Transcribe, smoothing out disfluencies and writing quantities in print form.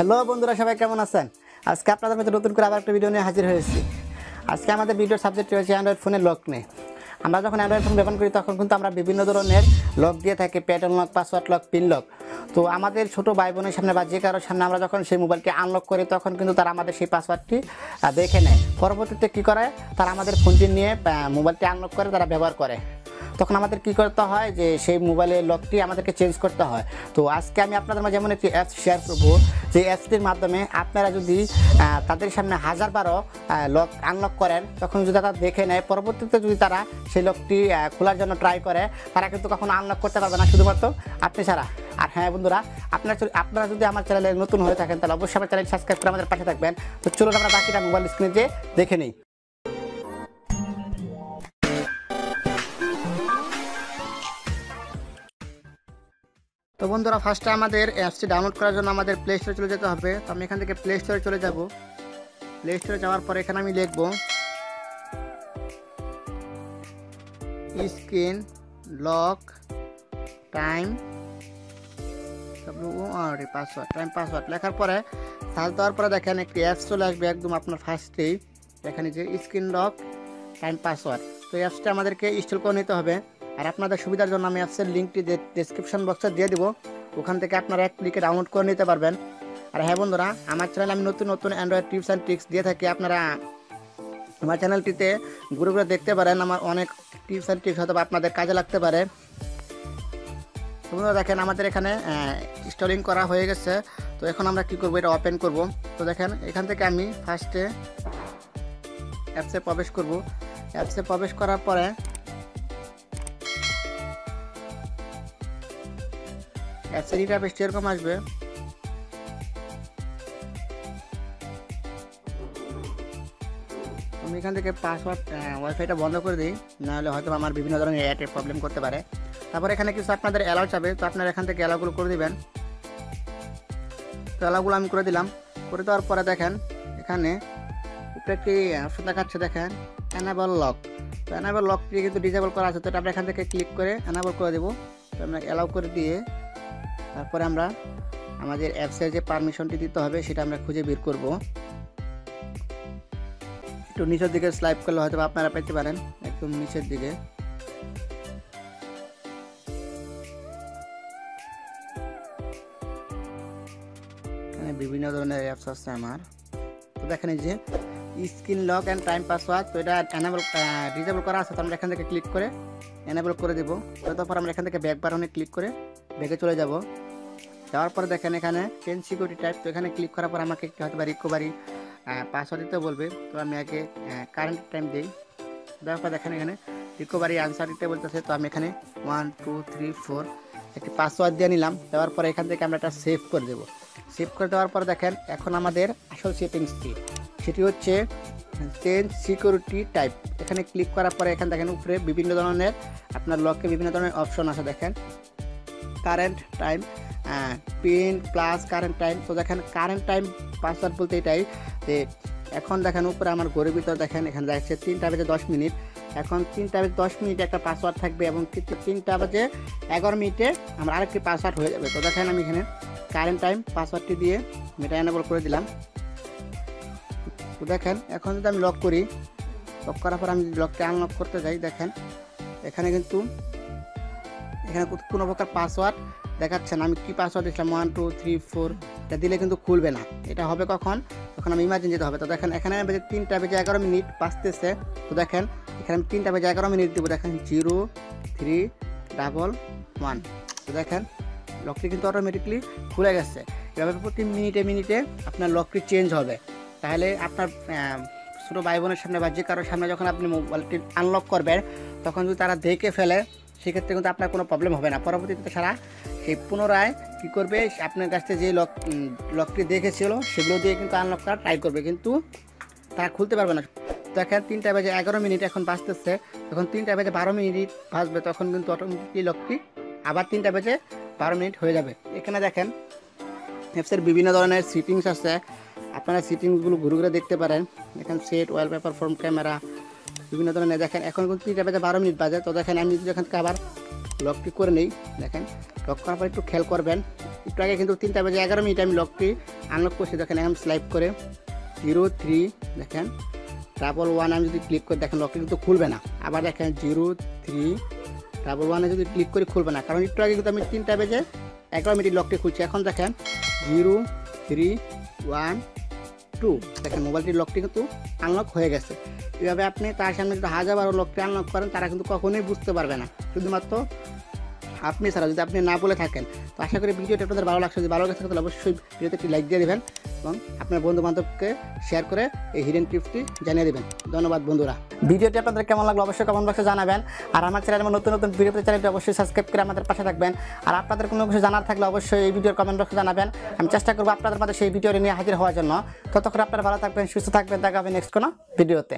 Hello বন্ধুরা, সবাই কেমন আছেন? আজকে আপনাদের মধ্যে নতুন করে আবার একটা ভিডিও নিয়ে হাজির হয়েছি। আজকে আমাদের ভিডিওর সাবজেক্ট রয়েছে অ্যান্ড্রয়েড ফোনের লক নিয়ে। আমরা যখন অ্যান্ড্রয়েড ফোন ব্যবহার করি তখন কিন্তু আমরা বিভিন্ন ধরনের লক দিয়ে থাকি, pattern lock, password lock, pin lock. তো আমাদের ছোটো ভাই বোনের সামনে বা যে কারোর সামনে আমরা যখন সেই মোবাইলটি আনলক করি তখন কিন্তু তারা আমাদের সেই পাসওয়ার্ডটি দেখে নেয়। পরবর্তীতে কী করে, তারা আমাদের ফোনটি নিয়ে মোবাইলটি আনলক করে তারা ব্যবহার করে। তখন আমাদের কি করতে হয় যে সেই মোবাইলের লকটি আমাদেরকে চেঞ্জ করতে হয়। তো আজকে আমি আপনাদের মাঝে এমন একটি অ্যাপস শেয়ার করব, যে অ্যাপসটির মাধ্যমে আপনারা যদি তাদের সামনে 1000বারও লক আনলক করেন, তখন যদি তারা দেখে নেয়, পরবর্তীতে যদি তারা সেই লকটি খোলার জন্য ট্রাই করে, তারা কিন্তু কখনো আনলক করতে পারবে না, শুধুমাত্র আপনি ছাড়া। আর হ্যাঁ বন্ধুরা, আপনারা যদি আমার চ্যানেলে নতুন হয়ে থাকেন তাহলে অবশ্যই আমার চ্যানেল সাবস্ক্রাইব করে আমাদের পাশে থাকবেন। তো চলুন আমরা বাকিটা মোবাইল স্ক্রিনে যেয়ে দেখে নিই। তো বন্ধুরা, ফার্স্টে আমাদের অ্যাপসটি ডাউনলোড করার জন্য আমাদের প্লে স্টোরে চলে যেতে হবে। তো আমি এখান থেকে প্লে স্টোরে চলে যাব। প্লে স্টোরে যাওয়ার পর এখানে আমি লিখব স্ক্রিন লক টাইম পাসওয়ার্ড লেখার পরে সার্চ দেওয়ার পরে দেখেন একটি অ্যাপস চলে আসবে একদম আপনার ফার্স্টেই, এখানে যে স্ক্রিন লক টাইম পাসওয়ার্ড। তো এই অ্যাপসটা আমাদেরকে ইনস্টল করে নিতে হবে। আর আপনাদের সুবিধার জন্য আমি অ্যাপসের লিঙ্কটি ডেসক্রিপশন বক্সে দিয়ে দিব, ওখান থেকে আপনারা এক ক্লিকে ডাউনলোড করে নিতে পারবেন। আর হ্যাঁ বন্ধুরা, আমার চ্যানেলে আমি নতুন নতুন অ্যান্ড্রয়েড টিপস অ্যান্ড ট্রিক্স দিয়ে থাকি। আপনারা আমার চ্যানেলটিতে ঘুরে ঘুরে দেখতে পারেন, আমার অনেক টিপস অ্যান্ড ট্রিক্স হয়তো আপনাদের কাজে লাগতে পারে। তো বন্ধুরা দেখেন, আমাদের এখানে ইনস্টলিং করা হয়ে গেছে। তো এখন আমরা কি করব, এটা ওপেন করব। তো দেখেন এখান থেকে আমি ফার্স্টে অ্যাপসে প্রবেশ করব। অ্যাপসে প্রবেশ করার পরে অ্যাপসের ইন্টারফেসটি এরকম আসবে। আমি এখান থেকে পাসওয়ার্ড ওয়াইফাইটা বন্ধ করে দিই, নাহলে হয়তো আমার বিভিন্ন ধরনের অ্যাডের প্রবলেম করতে পারে। তারপর এখানে কিছু আপনাদের অ্যালাউ চাবে, তো আপনারা এখান থেকে অ্যালাউগুলো করে দিবেন। তো অ্যালাউগুলো আমি করে দিলাম। করে দেওয়ার পরে দেখেন এখানে উপরে একটি অপশন দেখাচ্ছে, দেখেন অ্যানাবল লক। তো অ্যানাবল লকটি কিন্তু ডিসেবল করা আছে, তো এটা আমরা এখান থেকে ক্লিক করে অ্যানাবল করে দেবো। তো আমরা অ্যালাউ করে দিয়ে তারপরে আমরা আমাদের অ্যাপসের যে পারমিশনটি দিতে হবে সেটা আমরা খুঁজে বের করব। একটু নিচের দিকে স্লাইপ করলে হয়তো আপনারা পেতে পারেন, একদম নিচের দিকে। এখানে বিভিন্ন ধরনের অ্যাপস আছে আমার। তো দেখেন এই যে screen lock and time password, তো এটা ডিসেবল করা আছে, তো আমরা এখান থেকে ক্লিক করে এনেবল করে দেবো। তারপর আমরা এখান থেকে ব্যাক বাটনে ক্লিক করে ব্যাকে চলে যাব। যাওয়ার পরে দেখেন এখানে চেঞ্জ সিকিউরিটি টাইপ, তো এখানে ক্লিক করার পর আমাকে হয়তো বা রিকভারি পাসওয়ার্ড দিতে বলবে। তো আমি আগে কারেন্ট টাইম দিই। দেওয়ার পর দেখেন এখানে রিকভারি আনসার দিতে বলতেছে, তো আমি এখানে 1 2 3 4 একটি পাসওয়ার্ড দিয়ে নিলাম। দেওয়ার পরে এখান থেকে আমরা এটা সেভ করে দেবো। সেভ করে দেওয়ার পর দেখেন এখন আমাদের আসল সেটিংসটি, সেটি হচ্ছে চেঞ্জ সিকিউরিটি টাইপ। এখানে ক্লিক করার পরে এখানে দেখেন উপরে বিভিন্ন ধরনের আপনার লকে বিভিন্ন ধরনের অপশন আছে। দেখেন current time, pin plus current time. তো দেখেন কারেন্ট টাইম পাসওয়ার্ড বলতে এটাই যে এখন দেখেন উপরে আমার ঘরের ভিতর দেখেন এখানে যাচ্ছে 3টা বেজে 10 মিনিট। এখন 3টা বেজে 10 মিনিটে একটা পাসওয়ার্ড থাকবে এবং 3টা বেজে 11 মিনিটে আমার আরেকটি পাসওয়ার্ড হয়ে যাবে। তো দেখেন আমি এখানে কারেন্ট টাইম পাসওয়ার্ডটি দিয়ে এটা এনেবল করে দিলাম। তো দেখেন এখন যদি আমি লক করি, লক করার পর আমি লকটি আনলক করতে যাই, দেখেন এখানে কিন্তু এখানে কোনো প্রকার পাসওয়ার্ড দেখাচ্ছে না। আমি কি পাসওয়ার্ড দিচ্ছিলাম 1 2 3 4, এটা দিলে কিন্তু খুলবে না। এটা হবে কখন, তখন আমি ইমার্জেন্সি যেতে হবে। তো দেখেন এখানে 3টা বেজে 11 মিনিট বাজতেছে। তো দেখেন এখানে আমি 3টা বেজে 11 মিনিট দেবো। দেখেন 0 3 1 1। তো দেখেন লকটি কিন্তু অটোমেটিকলি খুলে গেছে। এভাবে প্রতি মিনিটে মিনিটে আপনার লকটি চেঞ্জ হবে। তাহলে আপনার ছোটো ভাই বোনের সামনে বা যে কারোর সামনে যখন আপনি মোবাইলটি আনলক করবেন, তখন যদি তারা দেখে ফেলে সেক্ষেত্রে কিন্তু আপনার কোনো প্রবলেম হবে না। পরবর্তীতে সারা সেই পুনরায় কী করবে, আপনার কাছ থেকে যে লকটি দেখেছিল সেগুলো দিয়ে কিন্তু আনলক করা ট্রাই করবে, কিন্তু তারা খুলতে পারবে না। দেখেন 3টা বেজে 11 মিনিট এখন বাজতেছে, যখন 3টা বেজে 12 মিনিট বাজবে তখন কিন্তু অটোমেটিকলি লকটি আবার 3টা বেজে 12 মিনিট হয়ে যাবে। এখানে দেখেন অ্যাপসের বিভিন্ন ধরনের সেটিংস আছে, আপনারা সেটিংসগুলো ঘুরে ঘুরে দেখতে পারেন। এখানে সেট ওয়ালপেপার ফ্রম ক্যামেরা বিভিন্ন ধরনের। দেখেন এখন কিন্তু 3টা বেজে 12 মিনিট বাজে। তো দেখেন আমি যদি এখান থেকে আবার লকটি করে নেই, দেখেন লক করার পর একটু খেয়াল করবেন, একটু আগে কিন্তু 3টা বেজে 11 মিনিট আমি লকটি আনলক করছি দেখেন এখন স্লাইপ করে 03 দেখেন 111 আমি যদি ক্লিক করে দেখেন লকটা কিন্তু খুলবে না। আবার দেখেন 03 11 যদি ক্লিক করে খুলবে না, কারণ একটু আগে কিন্তু আমি 3টা বেজে 11 মিনিট লকটি খুলছি। এখন দেখেন 0312 দেখেন মোবাইলটির লকটি কিন্তু আনলক হয়ে গেছে। এভাবে আপনি তার সামনে যদি 1000 লকটি আনলক করেন তারা কিন্তু কখনোই বুঝতে পারবে না, শুধুমাত্র আপনি ছাড়া যদি আপনি না বলে থাকেন। তো আশা করি ভিডিওটা আপনাদের ভালো লাগছে, যদি ভালো লাগছে তাহলে অবশ্যই ভিডিওতে একটি লাইক দিয়ে দেবেন এবং আপনার বন্ধু বান্ধবকে শেয়ার করে এই হিডেন টিপসটি জানিয়ে দেবেন। ধন্যবাদ বন্ধুরা। ভিডিওটি আপনাদের কেমন লাগলো অবশ্যই কমেন্ট বক্সে জানাবেন। আর আমার চ্যানেলে নতুন নতুন ভিডিও চ্যানেলটি অবশ্যই সাবস্ক্রাইব করে আমাদের পাশে থাকবেন। আর আপনাদের কোনো কিছু জানার থাকলে অবশ্যই এই ভিডিওর কমেন্ট বক্সে জানাবেন। আমি চেষ্টা করবো আপনাদের মাঝে সেই ভিডিও নিয়ে হাজির হওয়ার জন্য। ততক্ষণ আপনারা ভালো থাকবেন, সুস্থ থাকবেন, দেখা হবে নেক্সট কোনো ভিডিওতে।